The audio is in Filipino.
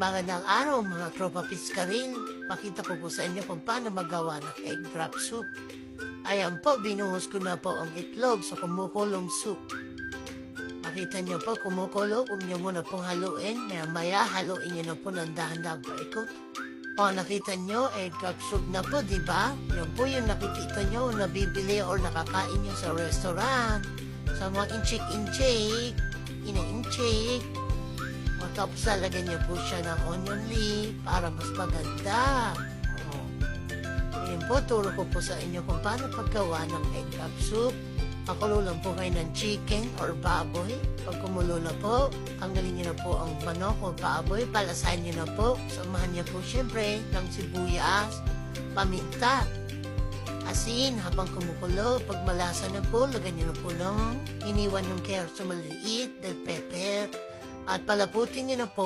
Magandang araw mga tropa piskaril. Pakita ko po sa inyo kung paano magawa ng egg drop soup. Ayan po, binuhos ko na po ang itlog sa kumukulong soup. Makita niyo po kumukulo, huwag niyo muna pong haluin. Maya haluin niyo na po ng dahan-dahan pa ikot. O nakita niyo, egg drop soup na po, di ba? Yan po yung nakikita niyo, nabibili or nakakain niyo sa restaurant. Sa mga inchik-inchik, ina-inchik. Tapos lalagyan niyo po siya ng onion leaf para mas maganda. Ngayon po, turo ko po sa inyo kung paano paggawa ng egg drop soup. Pakulo lang po kayo ng chicken or baboy. Pag kumulo na po, tanggalin niyo na po ang manok o baboy. Palasahin niyo na po. Samahan niyo po siyempre ng sibuyas, paminta, asin habang kumukulo. Pag malasa na po, lagyan niyo na po ng iniwan ng carrots na maliliit, bell pepper, at palaputin niyo na po